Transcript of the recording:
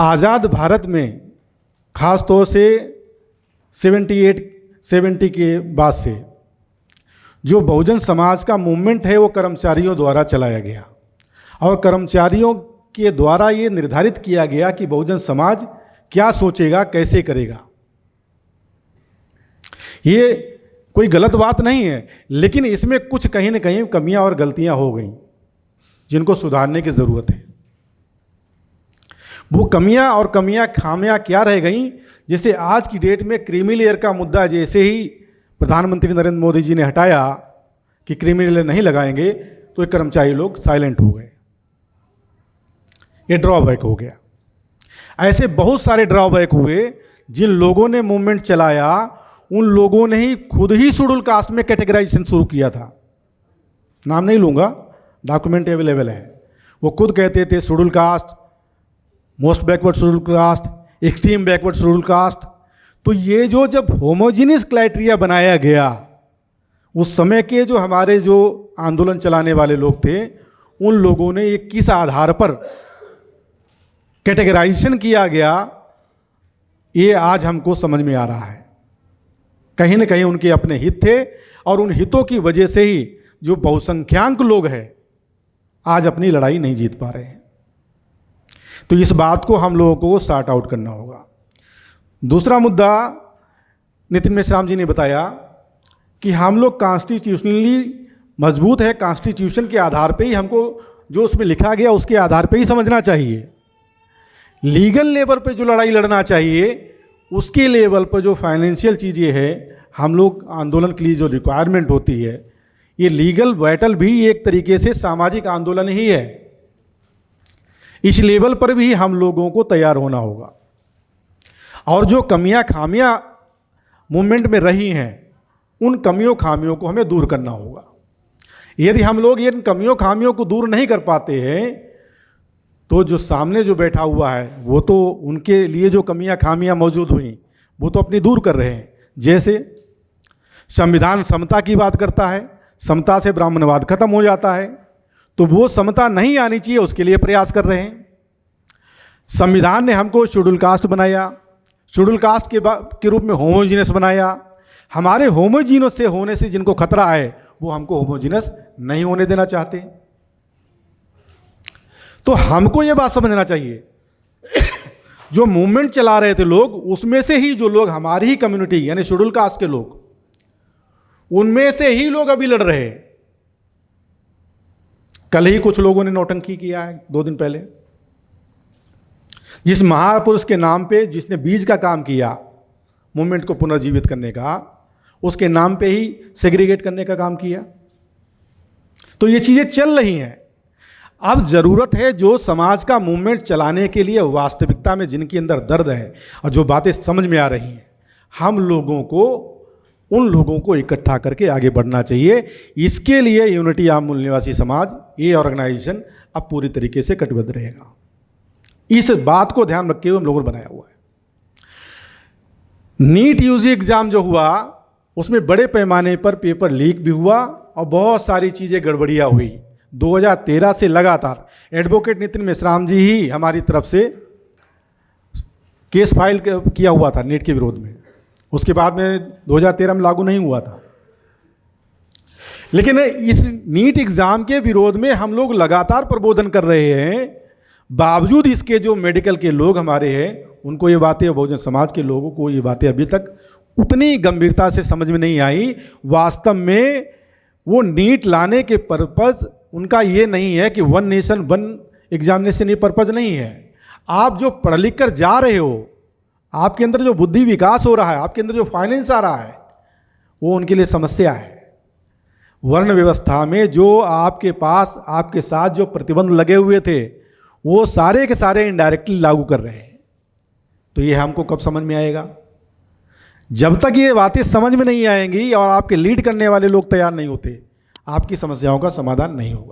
आज़ाद भारत में ख़ास तौर से 70 के बाद से जो बहुजन समाज का मूवमेंट है वो कर्मचारियों द्वारा चलाया गया और कर्मचारियों के द्वारा ये निर्धारित किया गया कि बहुजन समाज क्या सोचेगा, कैसे करेगा। ये कोई गलत बात नहीं है, लेकिन इसमें कुछ कहीं न कहीं कमियां और गलतियां हो गई जिनको सुधारने की ज़रूरत है। वो कमियां खामियां क्या रह गई, जैसे आज की डेट में क्रीमी लेयर का मुद्दा जैसे ही प्रधानमंत्री नरेंद्र मोदी जी ने हटाया कि क्रीमी लेयर नहीं लगाएंगे, तो ये कर्मचारी लोग साइलेंट हो गए, ये ड्रॉबैक हो गया। ऐसे बहुत सारे ड्रॉबैक हुए। जिन लोगों ने मूवमेंट चलाया उन लोगों ने ही खुद ही शेड्यूल कास्ट में कैटेगराइजेशन शुरू किया था। नाम नहीं लूँगा, डॉक्यूमेंट अवेलेबल है। वो खुद कहते थे schedule caste, most backward schedule caste, extreme backward schedule caste. तो ये जो जब होमोजीनियस क्राइटेरिया बनाया गया, उस समय के जो हमारे जो आंदोलन चलाने वाले लोग थे, उन लोगों ने ये किस आधार पर कैटेगराइजेशन किया गया, ये आज हमको समझ में आ रहा है। कहीं न कहीं उनके अपने हित थे और उन हितों की वजह से ही जो बहुसंख्यांक लोग हैं आज अपनी लड़ाई नहीं जीत पा रहे हैं। तो इस बात को हम लोगों को सॉर्ट आउट करना होगा। दूसरा मुद्दा नितिन मेश्राम जी ने बताया कि हम लोग कॉन्स्टिट्यूशनली मजबूत है, कॉन्स्टिट्यूशन के आधार पे ही हमको जो उसमें लिखा गया उसके आधार पे ही समझना चाहिए। लीगल लेवल पे जो लड़ाई लड़ना चाहिए, उसके लेवल पर जो फाइनेंशियल चीज़ें हैं, हम लोग आंदोलन के लिए जो रिक्वायरमेंट होती है, ये लीगल बैटल भी एक तरीके से सामाजिक आंदोलन ही है। इस लेवल पर भी हम लोगों को तैयार होना होगा और जो कमियां खामियां मूवमेंट में रही हैं, उन कमियों खामियों को हमें दूर करना होगा। यदि हम लोग इन कमियों खामियों को दूर नहीं कर पाते हैं, तो जो सामने जो बैठा हुआ है वो तो उनके लिए जो कमियां खामियां मौजूद हुई वो तो अपनी दूर कर रहे हैं। जैसे संविधान समता की बात करता है, समता से ब्राह्मणवाद खत्म हो जाता है, तो वो समता नहीं आनी चाहिए, उसके लिए प्रयास कर रहे हैं। संविधान ने हमको शेड्यूल कास्ट बनाया, शेड्यूल कास्ट के रूप में होमोजीनियस बनाया। हमारे होमोजीनियस से होने से जिनको खतरा है वो हमको होमोजीनियस नहीं होने देना चाहते। तो हमको ये बात समझना चाहिए, जो मूवमेंट चला रहे थे लोग, उसमें से ही जो लोग हमारी ही कम्युनिटी यानी शेड्यूल कास्ट के लोग, उनमें से ही लोग अभी लड़ रहे हैं। कल ही कुछ लोगों ने नौटंकी किया है, 2 दिन पहले, जिस महापुरुष के नाम पे जिसने बीज का काम किया मूवमेंट को पुनर्जीवित करने का, उसके नाम पे ही सेग्रीगेट करने का काम किया। तो ये चीज़ें चल रही हैं। अब ज़रूरत है जो समाज का मूवमेंट चलाने के लिए वास्तविकता में जिनके अंदर दर्द है और जो बातें समझ में आ रही हैं, हम लोगों को उन लोगों को इकट्ठा करके आगे बढ़ना चाहिए। इसके लिए यूनिटी ऑफ मूल निवासी समाज, ये ऑर्गेनाइजेशन अब पूरी तरीके से कटिबद्ध रहेगा। इस बात को ध्यान रखते हुए हम लोगों ने बनाया हुआ है। नीट यूजी एग्ज़ाम जो हुआ उसमें बड़े पैमाने पर पेपर लीक भी हुआ और बहुत सारी चीज़ें गड़बड़ियाँ हुई। 2013 से लगातार एडवोकेट नितिन मेश्राम जी ही हमारी तरफ से केस फाइल किया हुआ था नीट के विरोध में। उसके बाद में 2013 में लागू नहीं हुआ था, लेकिन इस नीट एग्ज़ाम के विरोध में हम लोग लगातार प्रबोधन कर रहे हैं। बावजूद इसके जो मेडिकल के लोग हमारे हैं, उनको ये बातें, बहुजन समाज के लोगों को ये बातें अभी तक उतनी गंभीरता से समझ में नहीं आई। वास्तव में वो नीट लाने के पर्पज़ उनका ये नहीं है कि 1 नेशन 1 एग्जामिनेशन, ये पर्पज़ नहीं है। आप जो पढ़ लिख कर जा रहे हो, आपके अंदर जो बुद्धि विकास हो रहा है, आपके अंदर जो फाइनेंस आ रहा है, वो उनके लिए समस्या है। वर्ण व्यवस्था में जो आपके पास, आपके साथ जो प्रतिबंध लगे हुए थे, वो सारे के सारे इनडायरेक्टली लागू कर रहे हैं। तो ये हमको कब समझ में आएगा? जब तक ये बातें समझ में नहीं आएंगी और आपके लीड करने वाले लोग तैयार नहीं होते, आपकी समस्याओं का समाधान नहीं होगा।